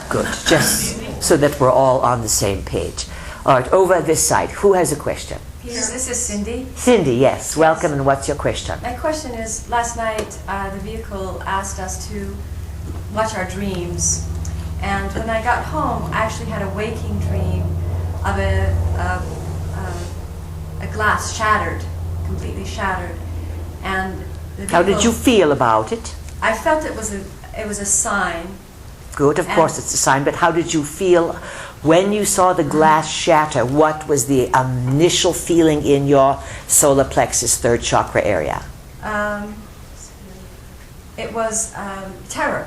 Good. Just so that we're all on the same page. All right, over this side. Who has a question? This is Cindy. Cindy, yes. Welcome, and what's your question? My question is, last night the vehicle asked us to watch our dreams. And when I got home, I actually had a waking dream of a glass shattered, completely shattered. And the How did you feel about it? I felt it was a sign. Good, of course it's a sign, but how did you feel when you saw the glass shatter? What was the initial feeling in your solar plexus, third chakra area? It was terror.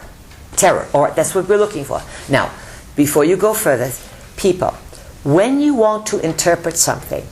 Terror, or that's what we're looking for. Now, before you go further, people, when you want to interpret something,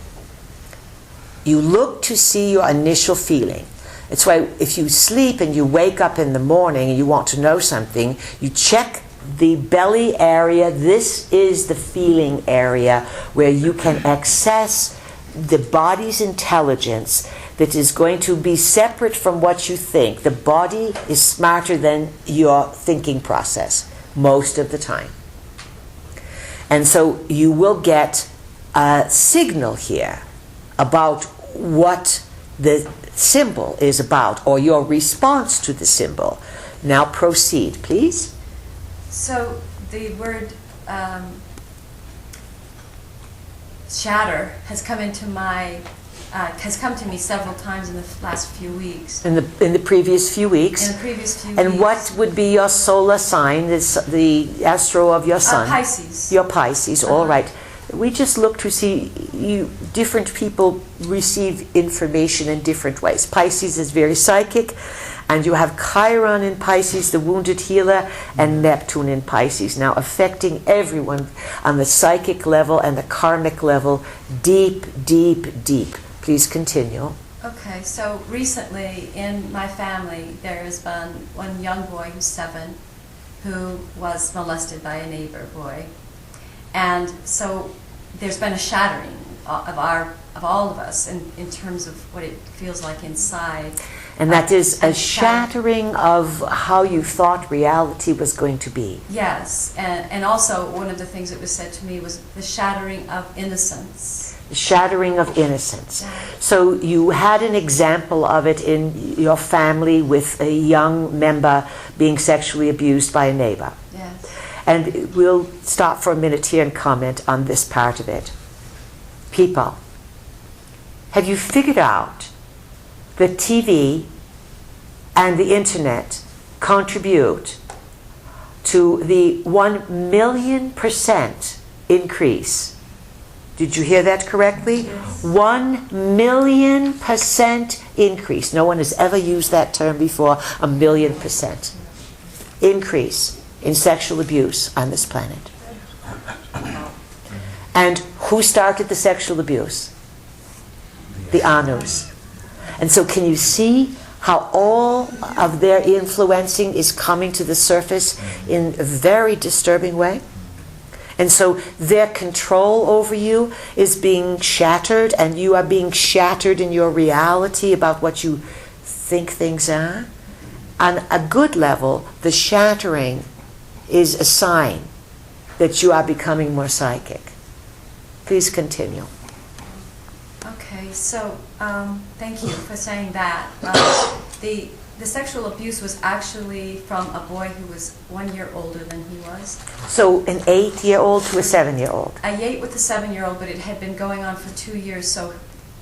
you look to see your initial feeling. It's why if you sleep and you wake up in the morning and you want to know something, you check the belly area. This is the feeling area where you can access the body's intelligence that is going to be separate from what you think. The body is smarter than your thinking process most of the time. And so you will get a signal here about what the symbol is about, or your response to the symbol. Now proceed, please. So the word shatter has come to me several times in the last few weeks. In the previous few weeks. In the previous few and weeks. What would be your solar sign? The astro of your sun. Pisces. Your Pisces. All right. We just look to see different people receive information in different ways. Pisces is very psychic, and you have Chiron in Pisces, the wounded healer, and Neptune in Pisces, now affecting everyone on the psychic level and the karmic level, deep, deep, deep. Please continue. Okay, so recently in my family there has been one young boy who's 7 who was molested by a neighbor boy. And so there's been a shattering of all of us in terms of what it feels like inside. And that is a shattering of how you thought reality was going to be. Yes, and also one of the things that was said to me was the shattering of innocence. The shattering of innocence. So you had an example of it in your family with a young member being sexually abused by a neighbor. Yes. And we'll stop for a minute here and comment on this part of it. People, have you figured out that TV and the internet contribute to the 1,000,000% increase? Did you hear that correctly? Yes. 1,000,000% increase. No one has ever used that term before. 1,000,000% increase in sexual abuse on this planet. And who started the sexual abuse? The Anus. And so can you see how all of their influencing is coming to the surface in a very disturbing way? And so their control over you is being shattered, and you are being shattered in your reality about what you think things are. On a good level, the shattering is a sign that you are becoming more psychic. Please continue. Okay, so thank you for saying that. The sexual abuse was actually from a boy who was 1 year older than he was. So an 8-year-old to a 7-year-old. I ate with the 7-year-old, but it had been going on for 2 years, so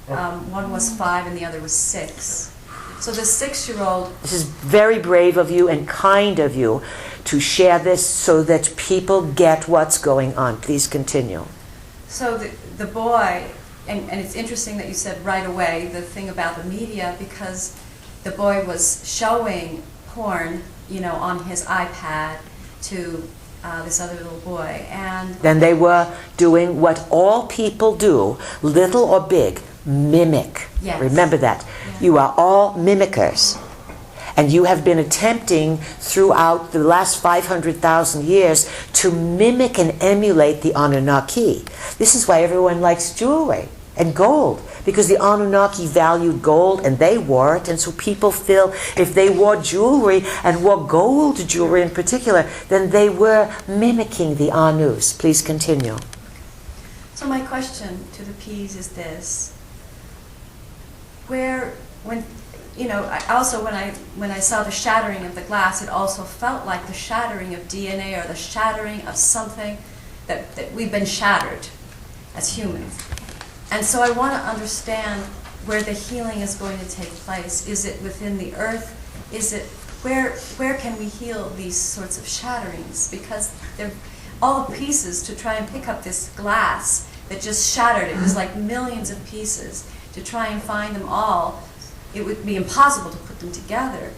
one was 5 and the other was 6. So the 6-year-old... This is very brave of you and kind of you to share this so that people get what's going on. Please continue. So the boy, and it's interesting that you said right away the thing about the media, because the boy was showing porn, on his iPad to this other little boy. And then they were doing what all people do, little or big, mimic. Yes. Remember that. Yeah. You are all mimickers. And you have been attempting throughout the last 500,000 years to mimic and emulate the Anunnaki. This is why everyone likes jewelry. and gold, because the Anunnaki valued gold and they wore it, and so people feel if they wore jewelry and wore gold jewelry in particular, then they were mimicking the Anus. Please continue. So my question to the P's is this: when I saw the shattering of the glass, it also felt like the shattering of DNA, or the shattering of something that we've been shattered as humans. And so I want to understand where the healing is going to take place. Is it within the earth? Is it where can we heal these sorts of shatterings? Because they're all the pieces to try and pick up this glass that just shattered. It was like millions of pieces. To try and find them all, it would be impossible to put them together.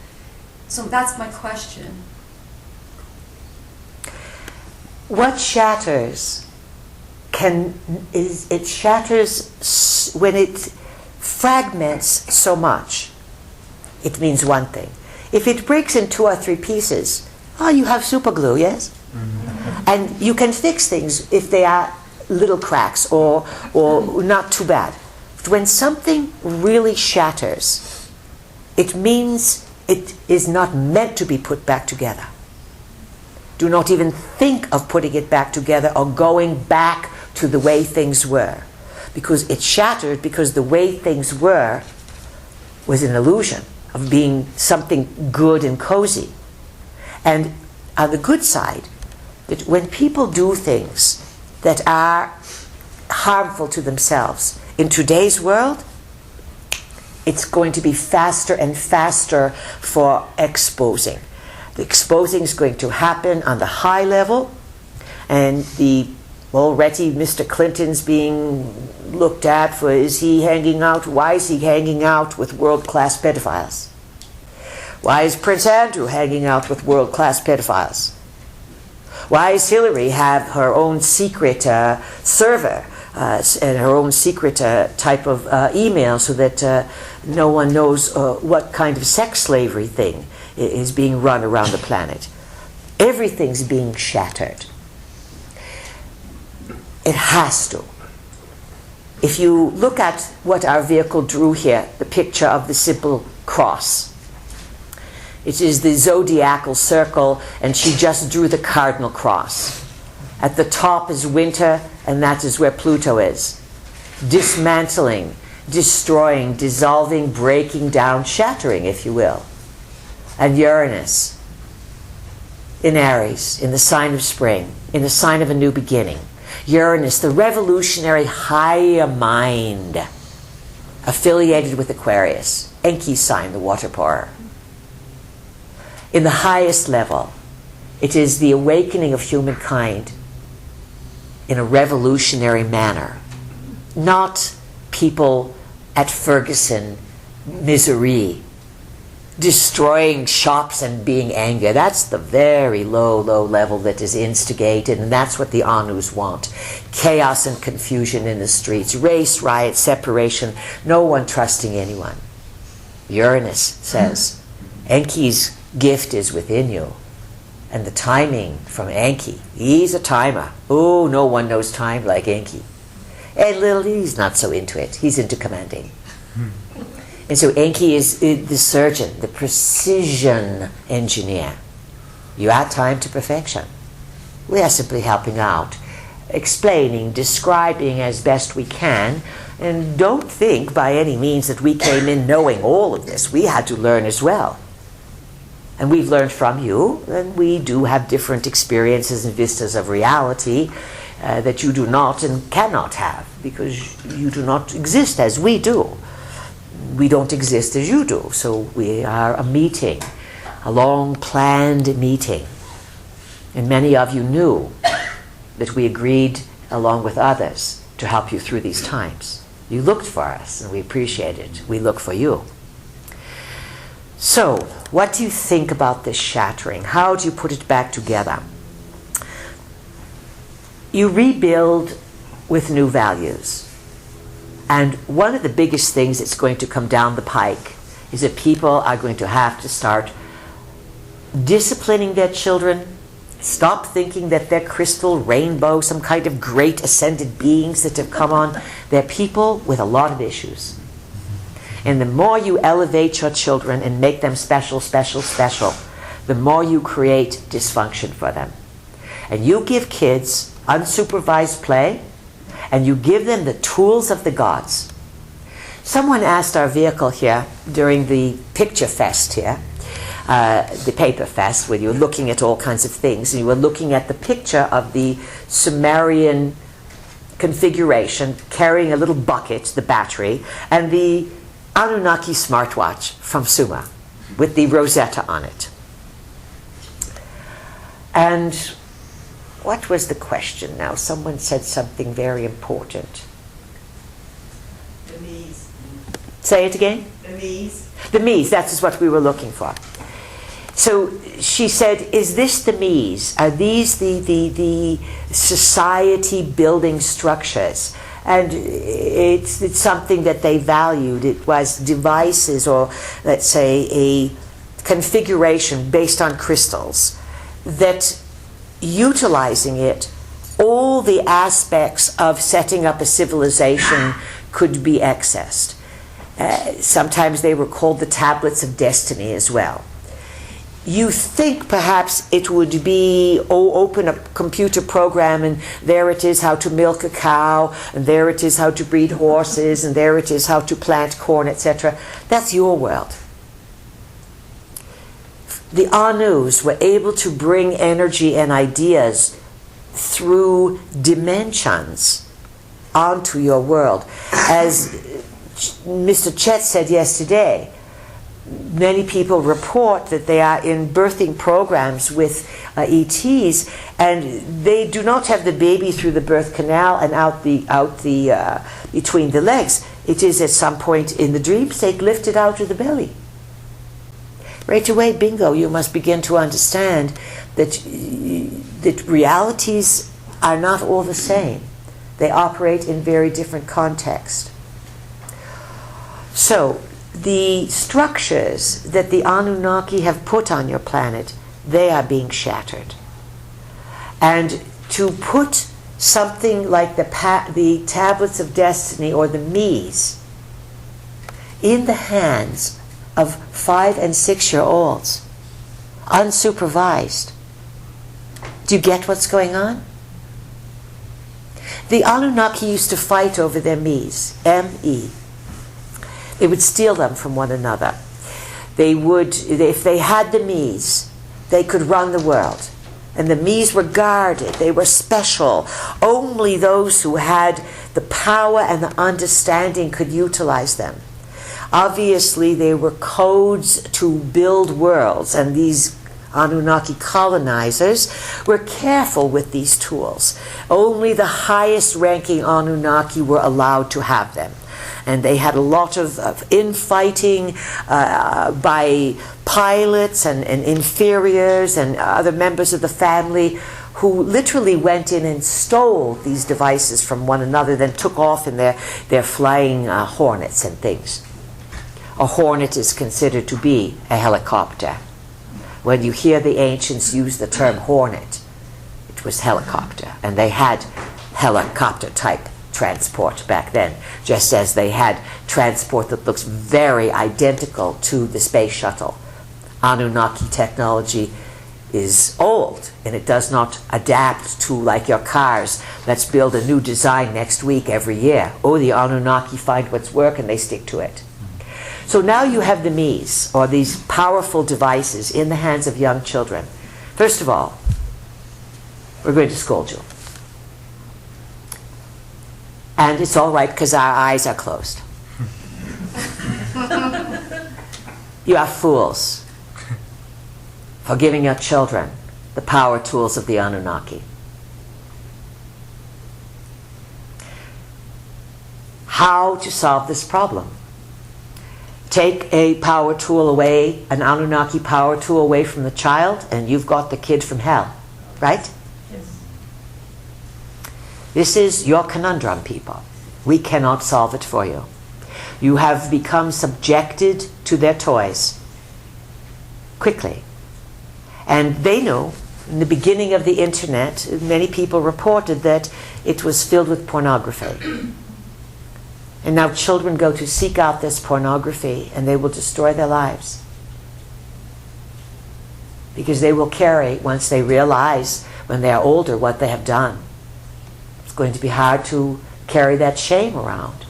So that's my question. What shatters it shatters when it fragments so much. It means one thing. If it breaks in 2 or 3 pieces, you have super glue, yes? Mm-hmm. And you can fix things if they are little cracks or not too bad. But when something really shatters, it means it is not meant to be put back together. Do not even think of putting it back together or going back to the way things were. Because it shattered because the way things were was an illusion of being something good and cozy. And on the good side, that when people do things that are harmful to themselves in today's world, it's going to be faster and faster for exposing. The exposing is going to happen on the high level, and already Mr. Clinton's being looked at for, why is he hanging out with world-class pedophiles? Why is Prince Andrew hanging out with world-class pedophiles? Why does Hillary have her own secret server and her own secret type of email so that no one knows what kind of sex slavery thing is being run around the planet? Everything's being shattered. It has to. If you look at what our vehicle drew here, the picture of the simple cross, it is the zodiacal circle, and she just drew the cardinal cross. At the top is winter, and that is where Pluto is. Dismantling, destroying, dissolving, breaking down, shattering, if you will. And Uranus in Aries, in the sign of spring, in the sign of a new beginning. Uranus, the revolutionary higher mind, affiliated with Aquarius, Enki's sign, the water pourer. In the highest level, it is the awakening of humankind in a revolutionary manner. Not people at Ferguson, misery, destroying shops and being angry. That's the very low level that is instigated, and that's what the Anus want. Chaos and confusion in the streets, race, riot, separation, no one trusting anyone. Uranus says, Enki's gift is within you. And the timing from Enki, he's a timer. Oh, no one knows time like Enki. And Lily's not so into it. He's into commanding. And so Enki is the surgeon, the precision engineer. You add time to perfection. We are simply helping out, explaining, describing as best we can, and don't think by any means that we came in knowing all of this. We had to learn as well. And we've learned from you, and we do have different experiences and vistas of reality that you do not and cannot have, because you do not exist as we do. We don't exist as you do, so we are a meeting, a long-planned meeting. And many of you knew that we agreed, along with others, to help you through these times. You looked for us, and we appreciate it. We look for you. So, what do you think about this shattering? How do you put it back together? You rebuild with new values. And one of the biggest things that's going to come down the pike is that people are going to have to start disciplining their children, Stop thinking that they're crystal, rainbow, some kind of great ascended beings that have come on. They're people with a lot of issues. And the more you elevate your children and make them special, special, special, the more you create dysfunction for them. And you give kids unsupervised play, and you give them the tools of the gods. Someone asked our vehicle here during the picture fest here, the paper fest, where you were looking at all kinds of things, and you were looking at the picture of the Sumerian configuration carrying a little bucket, the battery, and the Anunnaki smartwatch from Sumer with the Rosetta on it. And what was the question now? Someone said something very important. The Mies. Say it again? The Mies. The Mies, that is what we were looking for. So she said, is this the Mies? Are these the society building structures? And it's something that they valued. It was devices, or let's say a configuration based on crystals, that utilizing it, all the aspects of setting up a civilization could be accessed. Sometimes they were called the tablets of destiny as well. You think perhaps it would be, open a computer program and there it is how to milk a cow, and there it is how to breed horses, and there it is how to plant corn, etc. That's your world. The Anus were able to bring energy and ideas through dimensions onto your world. As Mr. Chet said yesterday, many people report that they are in birthing programs with ETs, and they do not have the baby through the birth canal and out the between the legs. It is at some point in the dream state lifted out of the belly. Right away, bingo, you must begin to understand that realities are not all the same. They operate in very different contexts. So, the structures that the Anunnaki have put on your planet, they are being shattered. And to put something like the tablets of destiny, or the Mies, in the hands of 5- and 6-year-olds, unsupervised. Do you get what's going on? The Anunnaki used to fight over their Mies, M-E. They would steal them from one another. They would, if they had the Mies, they could run the world. And the Mies were guarded. They were special. Only those who had the power and the understanding could utilize them. Obviously, they were codes to build worlds, and these Anunnaki colonizers were careful with these tools. Only the highest ranking Anunnaki were allowed to have them. And they had a lot of infighting by pilots and inferiors and other members of the family, who literally went in and stole these devices from one another, then took off in their flying hornets and things. A hornet is considered to be a helicopter. When you hear the ancients use the term hornet, it was helicopter. And they had helicopter type transport back then, just as they had transport that looks very identical to the space shuttle. Anunnaki technology is old, and it does not adapt to, like your cars, let's build a new design next week every year. Oh, the Anunnaki find what's work and they stick to it. So now you have the Mies, or these powerful devices, in the hands of young children. First of all, we're going to scold you. And it's all right because our eyes are closed. You are fools for giving your children the power tools of the Anunnaki. How to solve this problem? Take a power tool away, an Anunnaki power tool away from the child, and you've got the kid from hell, right? Yes. This is your conundrum, people. We cannot solve it for you. You have become subjected to their toys quickly. And they know In the beginning of the internet, many people reported that it was filled with pornography. And now children go to seek out this pornography and they will destroy their lives. Because they will carry, once they realize when they are older what they have done, it's going to be hard to carry that shame around.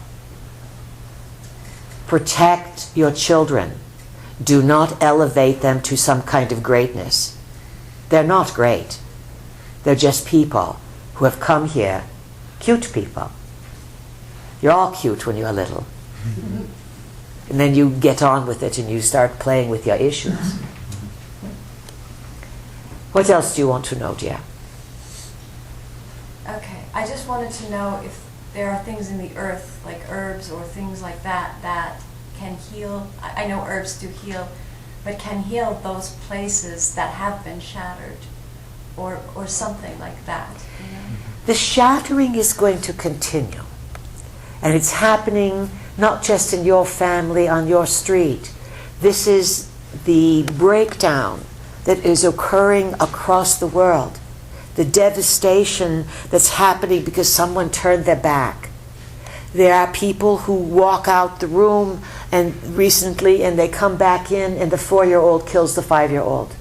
Protect your children. Do not elevate them to some kind of greatness. They're not great. They're just people who have come here, cute people. You're all cute when you're little. And then you get on with it and you start playing with your issues. What else do you want to know, dear? Okay, I just wanted to know if there are things in the earth, like herbs or things like that, that can heal. I know herbs do heal, but can heal those places that have been shattered, or something like that. You know? The shattering is going to continue. And it's happening not just in your family, on your street. This is the breakdown that is occurring across the world. The devastation that's happening because someone turned their back. There are people who walk out the room and recently and they come back in and the 4-year-old kills the 5-year-old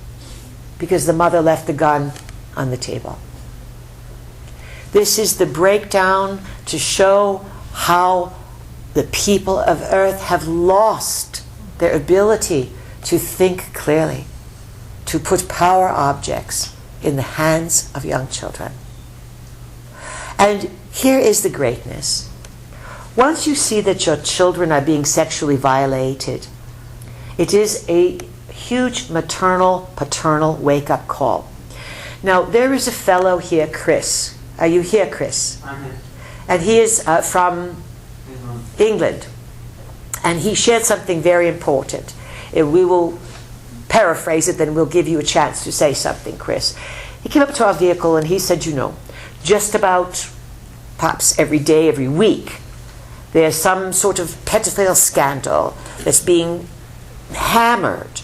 because the mother left the gun on the table. This is the breakdown to show how the people of earth have lost their ability to think clearly, to put power objects in the hands of young children. And here is the greatness. Once you see that your children are being sexually violated, it is a huge maternal, paternal wake-up call. Now, there is a fellow here, Chris. Are you here, Chris? I'm here. And he is from England. And he shared something very important. We will paraphrase it, then we'll give you a chance to say something, Chris. He came up to our vehicle and he said, you know, just about perhaps every day, every week, there's some sort of pedophile scandal that's being hammered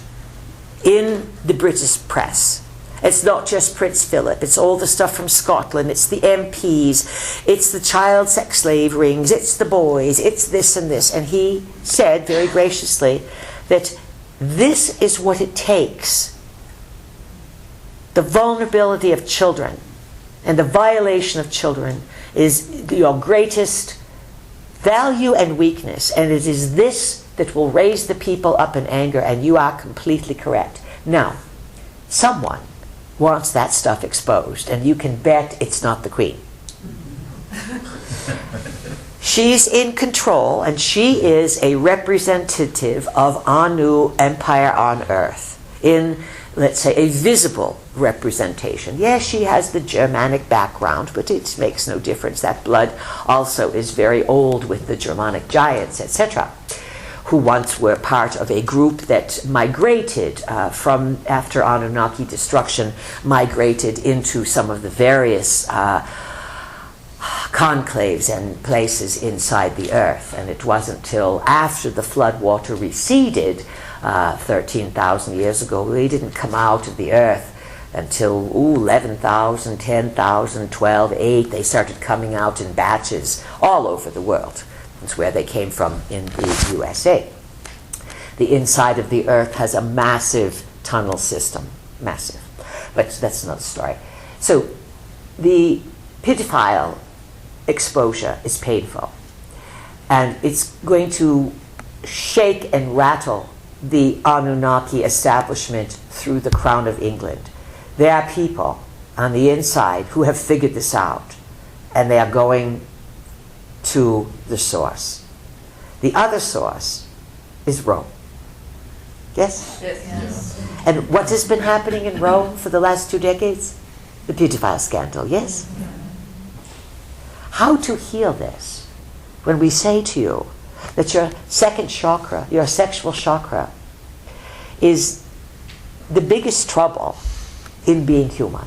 in the British press. It's not just Prince Philip, it's all the stuff from Scotland, it's the MPs, it's the child sex slave rings, it's the boys, it's this and this. And he said very graciously that this is what it takes. The vulnerability of children and the violation of children is your greatest value and weakness, and it is this that will raise the people up in anger, and you are completely correct. Now, someone wants that stuff exposed, and you can bet it's not the Queen. She's in control, and she is a representative of Anu Empire on Earth in, let's say, a visible representation. Yes, she has the Germanic background, but it makes no difference. That blood also is very old with the Germanic giants, etc., who once were part of a group that migrated from after Anunnaki destruction, migrated into some of the various conclaves and places inside the earth. And it wasn't till after the flood water receded 13,000 years ago, they didn't come out of the earth until 11,000, 10,000, 12, 8. They started coming out in batches all over the world. That's where they came from in the USA. The inside of the earth has a massive tunnel system. Massive. But that's another story. So the pedophile exposure is painful. And it's going to shake and rattle the Anunnaki establishment through the Crown of England. There are people on the inside who have figured this out, and they are going to the source. The other source is Rome. Yes? Yes. And what has been happening in Rome for the last 2 decades? The pedophile scandal, yes? How to heal this? When we say to you that your second chakra, your sexual chakra, is the biggest trouble in being human.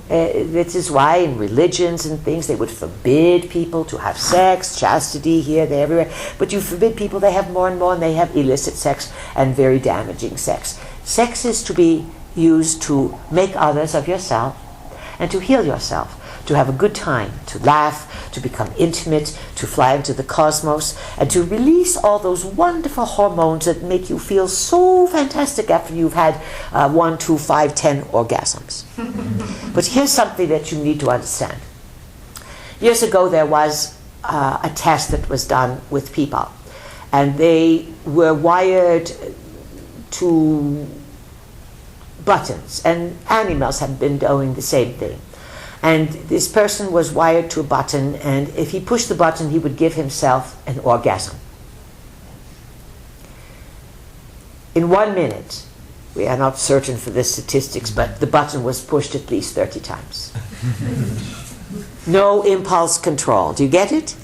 This is why in religions and things they would forbid people to have sex, chastity here, there, everywhere. But you forbid people, they have more and more, and they have illicit sex and very damaging sex. Sex is to be use to make others of yourself and to heal yourself, to have a good time, to laugh, to become intimate, to fly into the cosmos, and to release all those wonderful hormones that make you feel so fantastic after you've had 1, 2, 5, 10 orgasms. But here's something that you need to understand. Years ago there was a test that was done with people, and they were wired to buttons, and animals have been doing the same thing. And this person was wired to a button, and if he pushed the button, he would give himself an orgasm. In 1 minute, we are not certain for the statistics, but the button was pushed at least 30 times. No impulse control. Do you get it?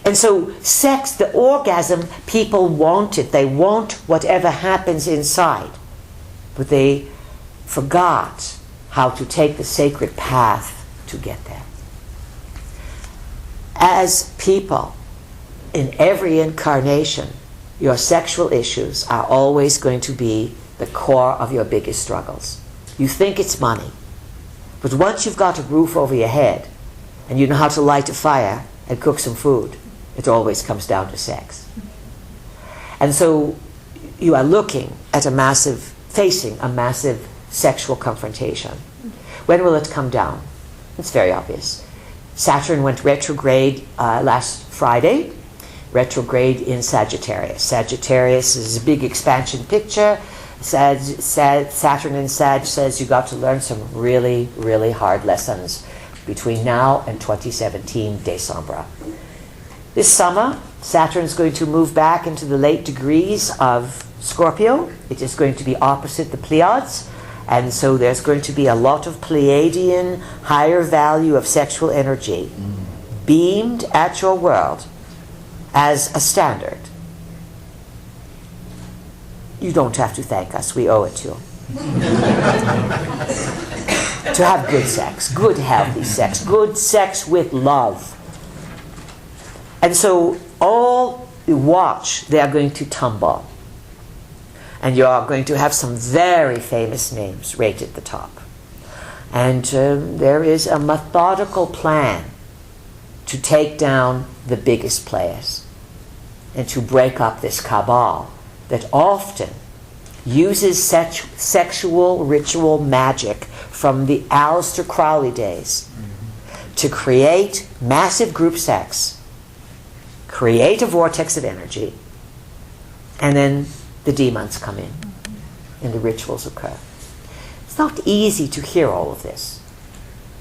And so sex, the orgasm, people want it. They want whatever happens inside. But they forgot how to take the sacred path to get there. As people, in every incarnation, your sexual issues are always going to be the core of your biggest struggles. You think it's money, but once you've got a roof over your head and you know how to light a fire and cook some food, it always comes down to sex. And so you are looking at facing a massive sexual confrontation. When will it come down? It's very obvious. Saturn went retrograde last Friday, retrograde in Sagittarius. Sagittarius is a big expansion picture. Saturn in Sag says you got to learn some really, really hard lessons between now and 2017 December. This summer, Saturn is going to move back into the late degrees of Scorpio. It is going to be opposite the Pleiades, and so there's going to be a lot of Pleiadian higher value of sexual energy beamed at your world as a standard. You don't have to thank us, we owe it to you. To have good sex, good healthy sex, good sex with love. And so all you watch, they are going to tumble. And you are going to have some very famous names right at the top. And there is a methodical plan to take down the biggest players and to break up this cabal that often uses sexual ritual magic from the Aleister Crowley days to create massive group sex, create a vortex of energy, and then the demons come in and the rituals occur. It's not easy to hear all of this.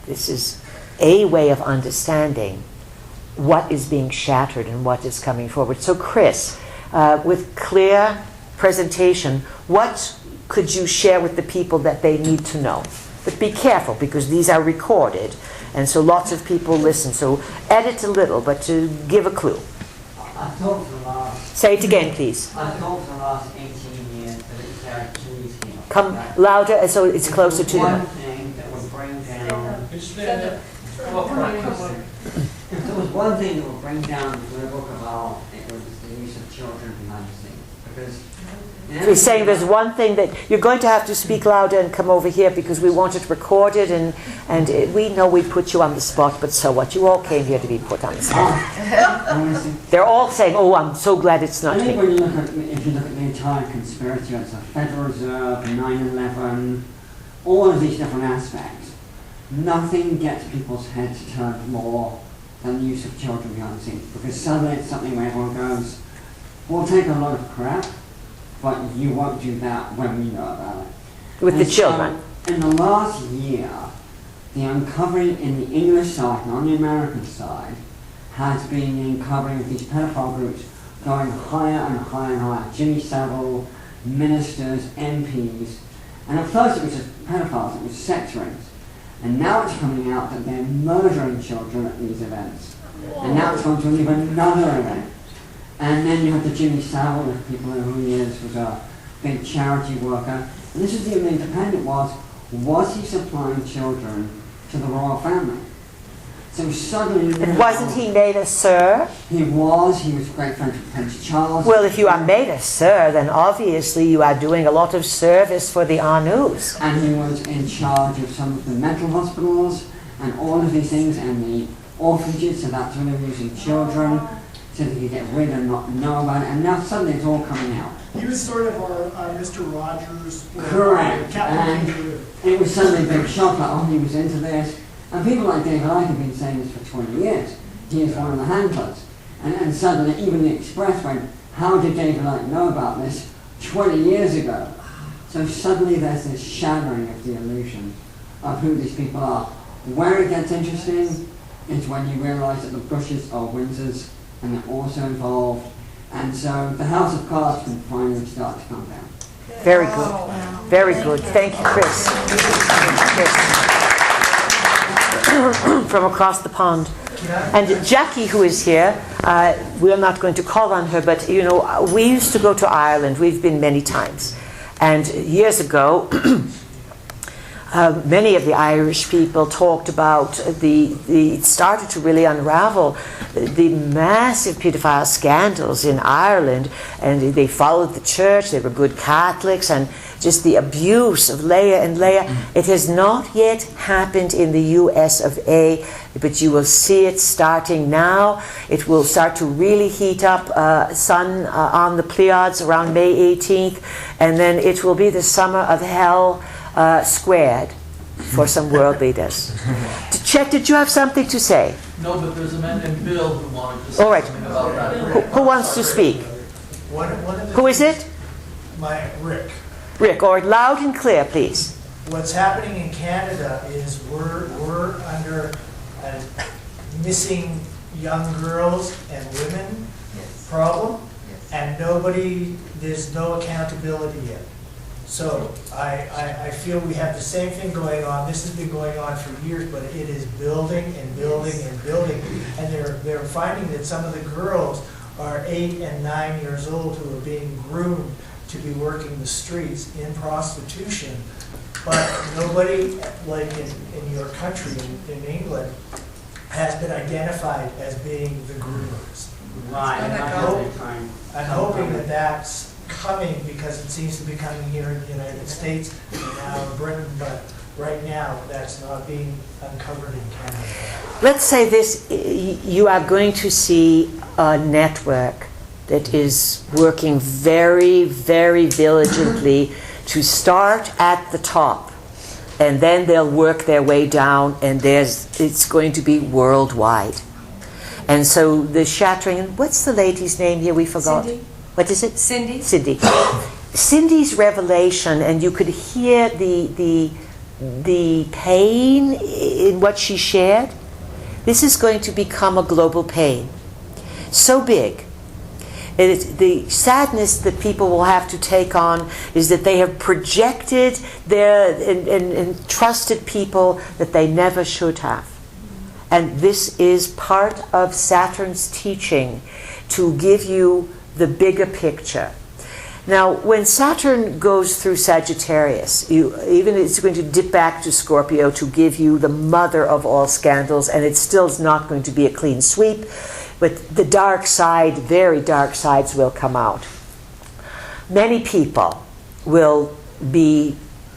This is a way of understanding what is being shattered and what is coming forward. So Chris, with clear presentation, what could you share with the people that they need to know? But be careful, because these are recorded, and so lots of people listen. So edit a little, but to give a clue. I thought for the last... Say it again, please. I thought for the last 18 years that it's there to here. Come louder, so it's closer to one them. thing that would bring down... If there was one thing that would bring down the global cabal, it was the use of children behind the scenes. Because... He's saying there's one thing that you're going to have to speak louder and come over here, because we want it recorded, and we know we put you on the spot, but so what? You all came here to be put on the spot. They're all saying, "Oh, I'm so glad it's not I think me." when you look at, if you look at the entire conspiracy, it's the Federal Reserve, 9/11, all of these different aspects, nothing gets people's heads turned more than the use of children behind the scenes, because suddenly it's something where everyone goes, "We'll take a lot of crap, but you won't do that when we know about it." With and the children. So, in the last year, the uncovering in the English side and on the American side has been the uncovering of these pedophile groups going higher and higher and higher. Jimmy Savile, ministers, MPs, and at first it was just pedophiles, it was sex rings. And now it's coming out that they're murdering children at these events. And now it's going to leave another event. And then you have the Jimmy Savile, the people who he is, was a big charity worker. And this is the Independent was he supplying children to the royal family? So So suddenly And wasn't he made a sir? He was great friend of Prince Charles. Well, if you are made a sir, then obviously you are doing a lot of service for the Anus. And he was in charge of some of the mental hospitals and all of these things, and the orphanages, so that's when they were using children, so they could get rid and not know about it, and now suddenly it's all coming out. He was sort of our Mr. Rogers. Correct. Captain And Kangaroo. it was suddenly a big shock, like, oh, he was into this. And people like David Icke have been saying this for 20 years. He is one of the handlers. And suddenly even the Express went, how did David Icke know about this 20 years ago? So suddenly there's this shattering of the illusion of who these people are. Where it gets interesting is when you realise that the Bushes are Windsors and they're also involved. And so the House of Cards can finally start to come down. Very good. Very good. Thank you, Chris. From across the pond. And Jackie, who is here, we're not going to call on her, but you know, we used to go to Ireland. We've been many times. And years ago, many of the Irish people talked about it started to really unravel the massive paedophile scandals in Ireland, and they followed the church, they were good Catholics, and just the abuse of Leah and Leah. It has not yet happened in the US of A, but you will see it starting now. It will start to really heat up, sun on the Pleiades around May 18th, and then it will be the summer of hell squared for some world leaders. Chet, did you have something to say? No, but there's a man named Bill who wanted to say All right. something about that. Who wants to speak? One of the Who is it? Rick. Rick, or loud and clear, please. What's happening in Canada is we're under a missing young girls and women problem, and there's no accountability yet. So I feel we have the same thing going on. This has been going on for years, but it is building and building and building. And they're finding that some of the girls are 8 and 9 years old who are being groomed to be working the streets in prostitution. But nobody, like in your country, in England, has been identified as being the groomers. Right. I'm hoping that that's coming, because it seems to be coming here in the United States and now in Britain, but right now that's not being uncovered in Canada. Let's say this, you are going to see a network that is working very, very diligently to start at the top, and then they'll work their way down, and it's going to be worldwide. And so the Shattering, and what's the lady's name here? We forgot. Cindy. What is it? Cindy. Cindy. Cindy's revelation, and you could hear the pain in what she shared. This is going to become a global pain. So big. The sadness that people will have to take on is that they have projected and trusted people that they never should have. And this is part of Saturn's teaching, to give you the bigger picture. Now, when Saturn goes through Sagittarius, it's going to dip back to Scorpio to give you the mother of all scandals, and it still is not going to be a clean sweep, but the dark side, very dark sides will come out. Many people will be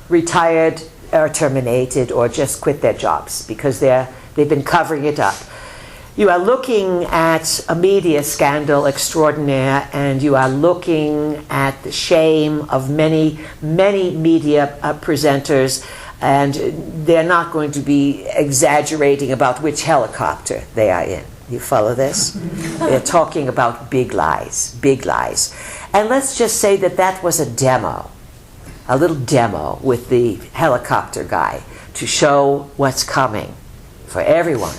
retired or terminated or just quit their jobs because they've been covering it up. You are looking at a media scandal extraordinaire, and you are looking at the shame of many, many media presenters, and they're not going to be exaggerating about which helicopter they are in. You follow this? They're talking about big lies, big lies. And let's just say that was a demo, a little demo with the helicopter guy to show what's coming for everyone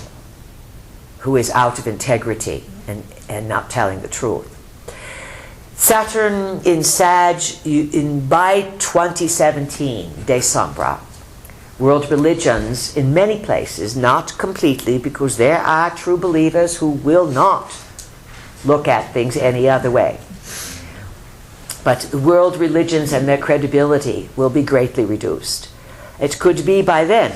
who is out of integrity and not telling the truth. Saturn in Sag, by 2017, December, world religions in many places, not completely, because there are true believers who will not look at things any other way. But world religions and their credibility will be greatly reduced. It could be by then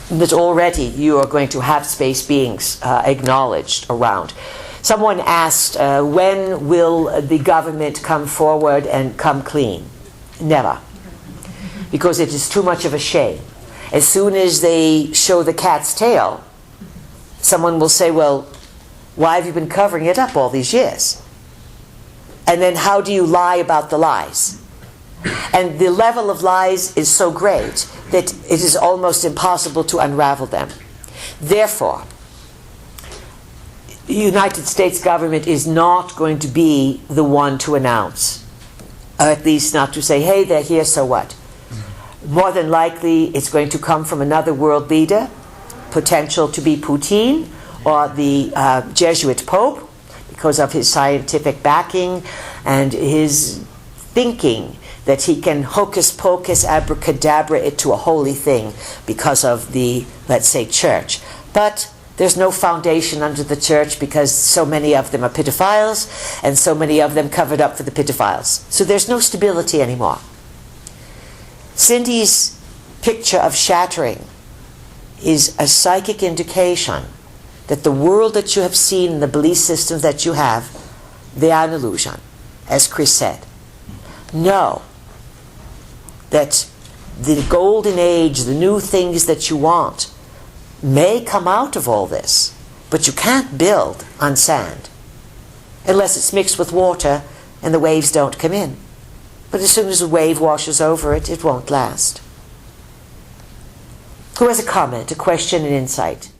that already you are going to have space beings acknowledged around. Someone asked, when will the government come forward and come clean? Never. Because it is too much of a shame. As soon as they show the cat's tail, someone will say, well, why have you been covering it up all these years? And then how do you lie about the lies? And the level of lies is so great that it is almost impossible to unravel them. Therefore, the United States government is not going to be the one to announce, or at least not to say, hey, they're here, so what? More than likely, it's going to come from another world leader, potential to be Putin or the Jesuit Pope, because of his scientific backing and his thinking that he can hocus pocus abracadabra it to a holy thing because of the, let's say, church. But there's no foundation under the church because so many of them are pedophiles and so many of them covered up for the pedophiles. So there's no stability anymore. Cindy's picture of Shattering is a psychic indication that the world that you have seen and the belief systems that you have, they are an illusion, as Chris said. Know that the golden age, the new things that you want, may come out of all this, but you can't build on sand unless it's mixed with water and the waves don't come in. But as soon as a wave washes over it, it won't last. Who has a comment, a question, an insight?